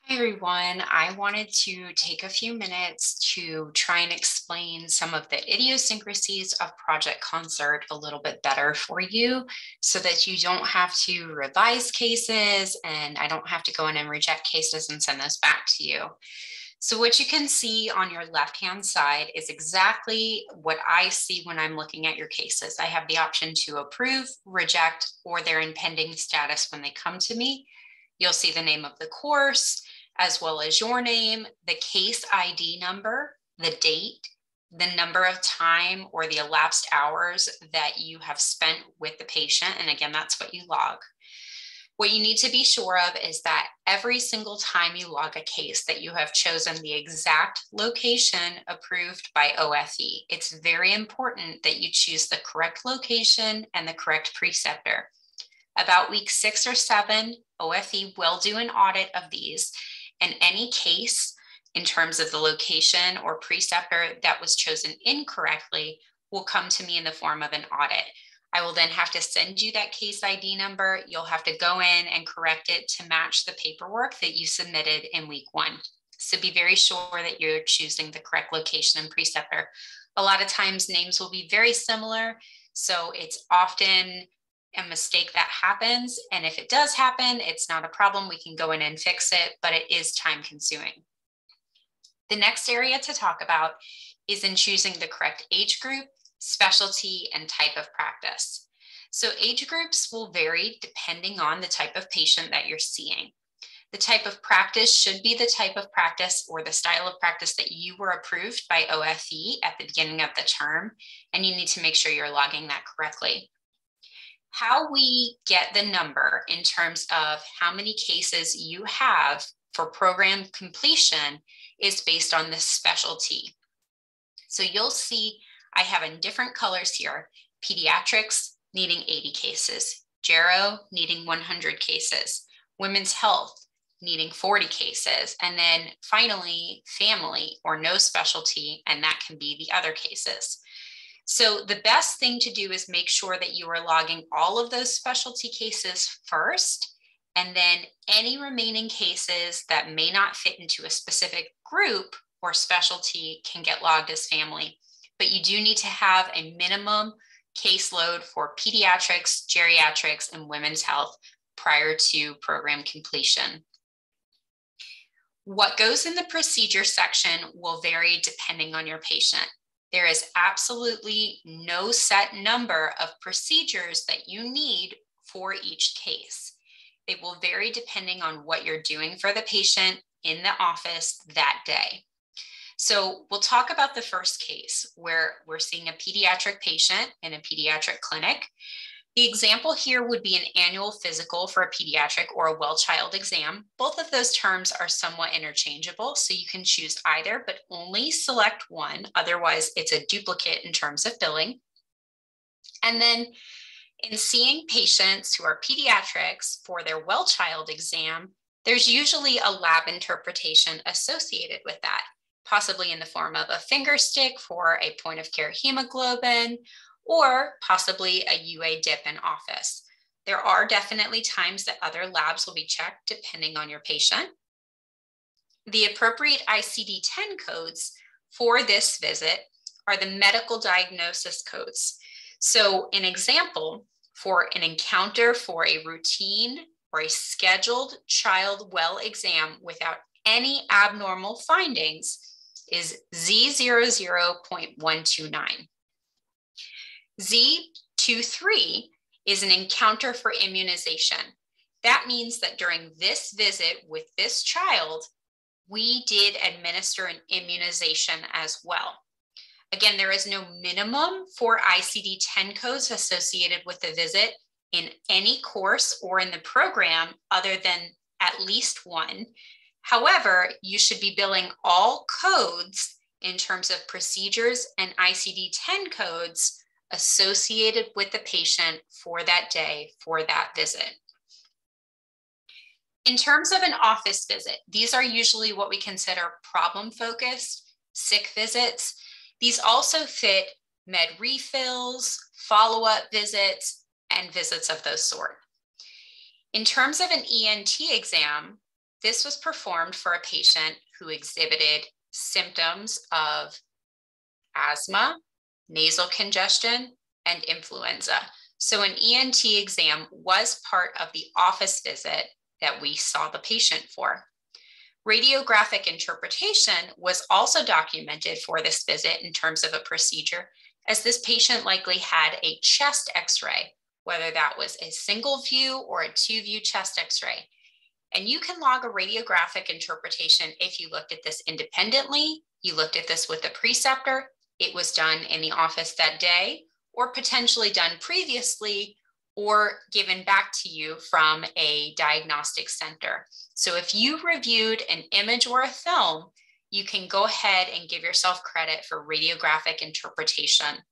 Hi, everyone. I wanted to take a few minutes to try and explain some of the idiosyncrasies of Project Concert a little bit better for you so that you don't have to revise cases and I don't have to go in and reject cases and send those back to you. So what you can see on your left-hand side is exactly what I see when I'm looking at your cases. I have the option to approve, reject, or their impending status when they come to me. You'll see the name of the course, as well as your name, the case ID number, the date, the number of time or the elapsed hours that you have spent with the patient. And again, that's what you log. What you need to be sure of is that every single time you log a case that you have chosen the exact location approved by OFE. It's very important that you choose the correct location and the correct preceptor. About week 6 or 7, OFE will do an audit of these, and any case in terms of the location or preceptor that was chosen incorrectly will come to me in the form of an audit. I will then have to send you that case ID number. You'll have to go in and correct it to match the paperwork that you submitted in week 1. So be very sure that you're choosing the correct location and preceptor. A lot of times names will be very similar, so it's often a mistake that happens. And if it does happen, it's not a problem. We can go in and fix it, but it is time consuming. The next area to talk about is in choosing the correct age group, specialty, and type of practice. So age groups will vary depending on the type of patient that you're seeing. The type of practice should be the type of practice or the style of practice that you were approved by OFE at the beginning of the term, and you need to make sure you're logging that correctly. How we get the number in terms of how many cases you have for program completion is based on the specialty. So you'll see I have in different colors here, pediatrics needing 80 cases, gero needing 100 cases, women's health needing 40 cases, and then finally family or no specialty, and that can be the other cases. So the best thing to do is make sure that you are logging all of those specialty cases first, and then any remaining cases that may not fit into a specific group or specialty can get logged as family. But you do need to have a minimum caseload for pediatrics, geriatrics, and women's health prior to program completion. What goes in the procedure section will vary depending on your patient. There is absolutely no set number of procedures that you need for each case. They will vary depending on what you're doing for the patient in the office that day. So we'll talk about the first case where we're seeing a pediatric patient in a pediatric clinic. The example here would be an annual physical for a pediatric or a well child exam. Both of those terms are somewhat interchangeable, so you can choose either, but only select one. Otherwise, it's a duplicate in terms of billing. And then in seeing patients who are pediatrics for their well child exam, there's usually a lab interpretation associated with that, possibly in the form of a finger stick for a point of care hemoglobin, or possibly a UA dip in office. There are definitely times that other labs will be checked depending on your patient. The appropriate ICD-10 codes for this visit are the medical diagnosis codes. So an example for an encounter for a routine or a scheduled child well exam without any abnormal findings is Z00.129. Z23 is an encounter for immunization. That means that during this visit with this child, we did administer an immunization as well. Again, there is no minimum for ICD-10 codes associated with the visit in any course or in the program other than at least one. However, you should be billing all codes in terms of procedures and ICD-10 codes associated with the patient for that day, for that visit. In terms of an office visit, these are usually what we consider problem-focused, sick visits. These also fit med refills, follow-up visits, and visits of those sort. In terms of an ENT exam, This was performed for a patient who exhibited symptoms of asthma, nasal congestion, and influenza. So an ENT exam was part of the office visit that we saw the patient for. Radiographic interpretation was also documented for this visit in terms of a procedure, as this patient likely had a chest x-ray, whether that was a single view or a 2-view chest x-ray. And you can log a radiographic interpretation if you looked at this independently, you looked at this with the preceptor, it was done in the office that day, or potentially done previously, or given back to you from a diagnostic center. So if you reviewed an image or a film, you can go ahead and give yourself credit for radiographic interpretation.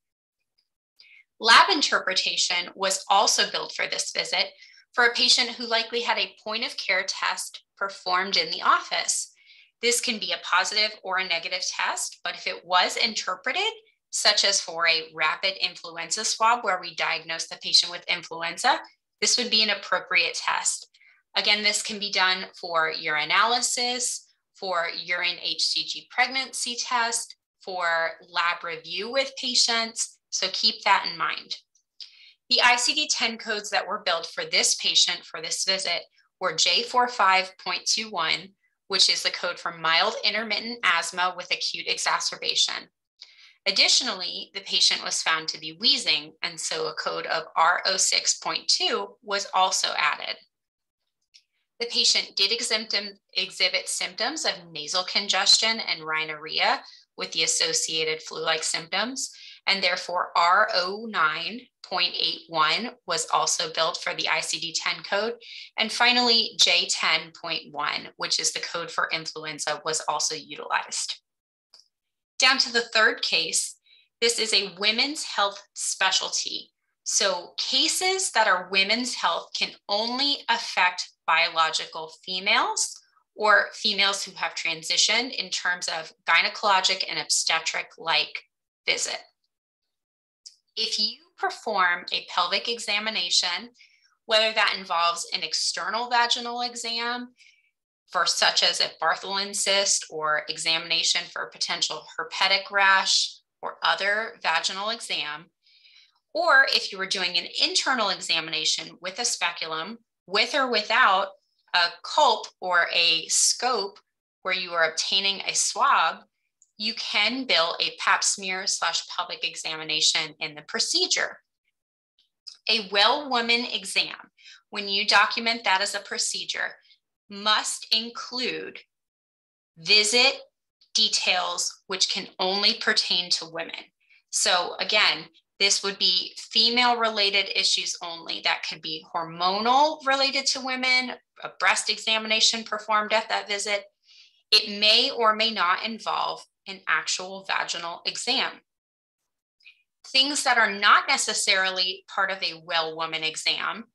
Lab interpretation was also billed for this visit for a patient who likely had a point of care test performed in the office. This can be a positive or a negative test, but if it was interpreted, such as for a rapid influenza swab where we diagnose the patient with influenza, this would be an appropriate test. Again, this can be done for urinalysis, for urine HCG pregnancy test, for lab review with patients, so keep that in mind. The ICD-10 codes that were billed for this patient for this visit were J45.21, which is the code for mild intermittent asthma with acute exacerbation. Additionally, the patient was found to be wheezing, and so a code of R06.2 was also added. The patient did exhibit symptoms of nasal congestion and rhinorrhea with the associated flu-like symptoms, and therefore R09.81 was also billed for the ICD-10 code. And finally, J10.1, which is the code for influenza, was also utilized. Down to the third case, this is a women's health specialty. So cases that are women's health can only affect biological females or females who have transitioned in terms of gynecologic and obstetric-like visit. If you perform a pelvic examination, whether that involves an external vaginal exam, for such as a Bartholin cyst or examination for a potential herpetic rash or other vaginal exam, or if you were doing an internal examination with a speculum, with or without a culp or a scope where you are obtaining a swab, you can bill a pap smear / pelvic examination in the procedure. A well woman exam, when you document that as a procedure, must include visit details which can only pertain to women. So again, this would be female related issues only. That could be hormonal related to women, a breast examination performed at that visit. It may or may not involve an actual vaginal exam. Things that are not necessarily part of a well woman exam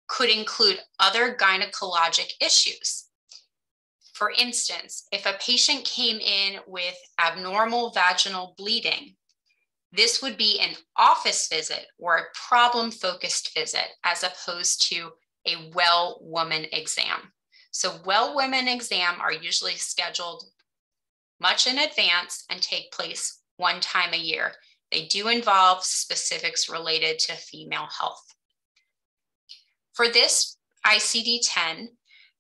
could include other gynecologic issues. For instance, if a patient came in with abnormal vaginal bleeding, this would be an office visit or a problem-focused visit as opposed to a well woman exam. So well women exam are usually scheduled much in advance and take place one time a year. They do involve specifics related to female health. For this ICD-10,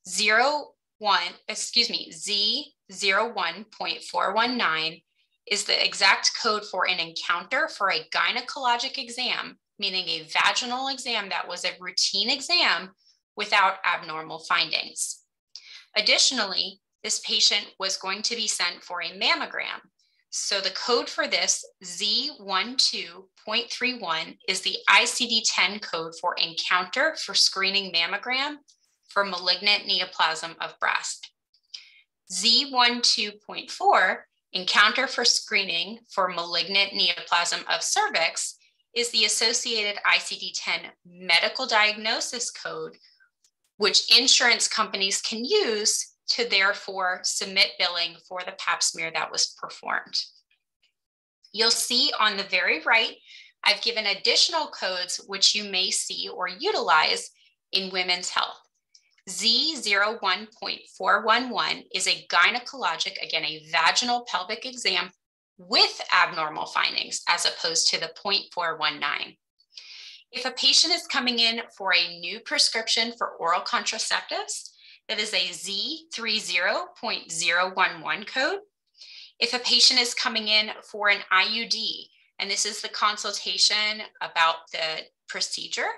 Z01.419 is the exact code for an encounter for a gynecologic exam, meaning a vaginal exam that was a routine exam without abnormal findings. Additionally, this patient was going to be sent for a mammogram. So the code for this, Z12.31, is the ICD-10 code for encounter for screening mammogram for malignant neoplasm of breast. Z12.4, encounter for screening for malignant neoplasm of cervix, is the associated ICD-10 Medical Diagnosis Code, which insurance companies can use to therefore submit billing for the pap smear that was performed. You'll see on the very right, I've given additional codes which you may see or utilize in women's health. Z01.411 is a gynecologic, again, a vaginal pelvic exam with abnormal findings as opposed to the 0.419. If a patient is coming in for a new prescription for oral contraceptives, that is a Z30.011 code. If a patient is coming in for an IUD, and this is the consultation about the procedure,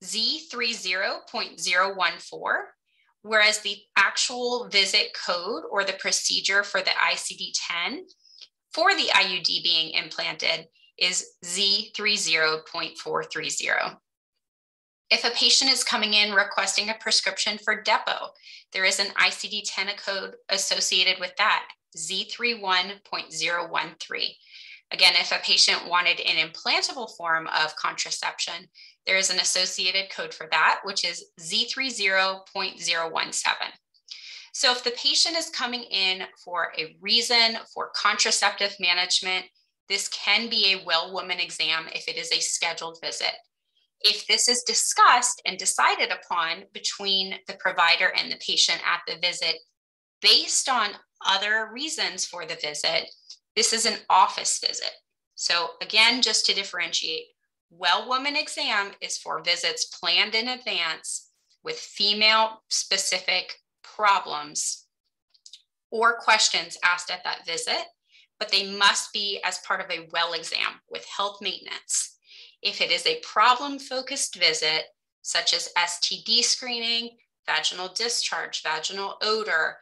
Z30.014, whereas the actual visit code or the procedure for the ICD-10 for the IUD being implanted is Z30.430. If a patient is coming in requesting a prescription for Depo, there is an ICD-10 code associated with that, Z31.013. Again, if a patient wanted an implantable form of contraception, there is an associated code for that, which is Z30.017. So if the patient is coming in for a reason for contraceptive management, this can be a well woman exam if it is a scheduled visit. If this is discussed and decided upon between the provider and the patient at the visit, based on other reasons for the visit, this is an office visit. So again, just to differentiate, well woman exam is for visits planned in advance with female specific problems or questions asked at that visit, but they must be as part of a well exam with health maintenance. If it is a problem-focused visit, such as STD screening, vaginal discharge, vaginal odor,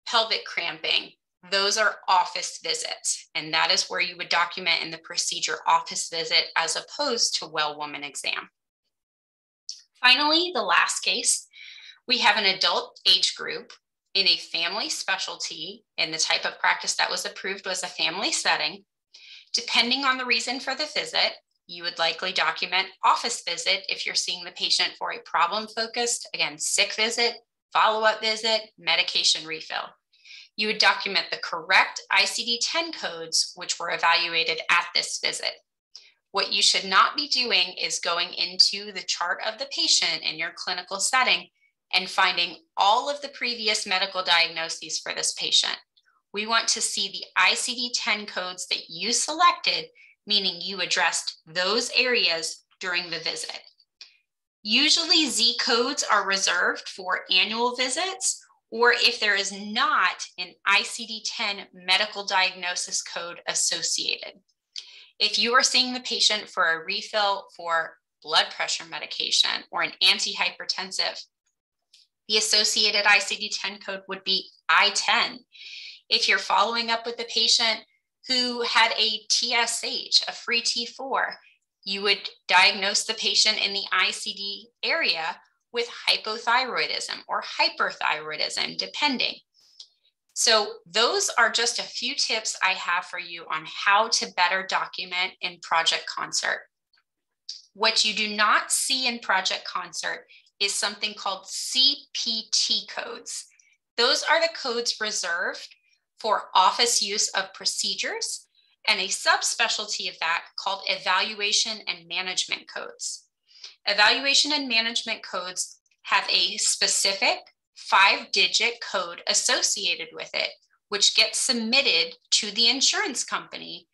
pelvic cramping, those are office visits. And that is where you would document in the procedure office visit as opposed to well woman exam. Finally, the last case, we have an adult age group in a family specialty, and the type of practice that was approved was a family setting. Depending on the reason for the visit, you would likely document office visit if you're seeing the patient for a problem-focused, again, sick visit, follow-up visit, medication refill. You would document the correct ICD-10 codes, which were evaluated at this visit. What you should not be doing is going into the chart of the patient in your clinical setting and finding all of the previous medical diagnoses for this patient. We want to see the ICD-10 codes that you selected, meaning you addressed those areas during the visit. Usually Z codes are reserved for annual visits, or if there is not an ICD-10 medical diagnosis code associated. If you are seeing the patient for a refill for blood pressure medication or an antihypertensive, the associated ICD-10 code would be I-10. If you're following up with the patient who had a TSH, a free T4, you would diagnose the patient in the ICD area with hypothyroidism or hyperthyroidism, depending. So those are just a few tips I have for you on how to better document in Project Concert. What you do not see in Project Concert is something called CPT codes. Those are the codes reserved for office use of procedures, and a subspecialty of that called evaluation and management codes. Evaluation and management codes have a specific 5-digit code associated with it, which gets submitted to the insurance company,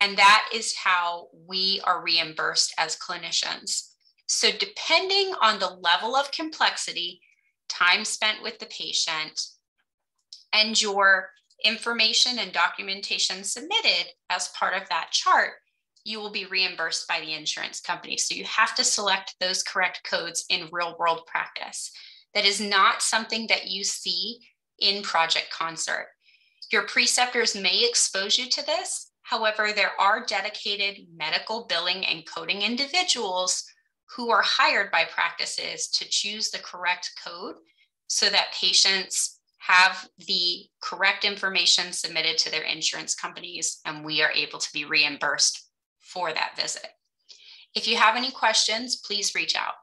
and that is how we are reimbursed as clinicians. So depending on the level of complexity, time spent with the patient, and your information and documentation submitted as part of that chart, you will be reimbursed by the insurance company. So you have to select those correct codes in real world practice. That is not something that you see in Project Concert. Your preceptors may expose you to this. However, there are dedicated medical billing and coding individuals who are hired by practices to choose the correct code so that patients have the correct information submitted to their insurance companies, and we are able to be reimbursed for that visit. If you have any questions, please reach out.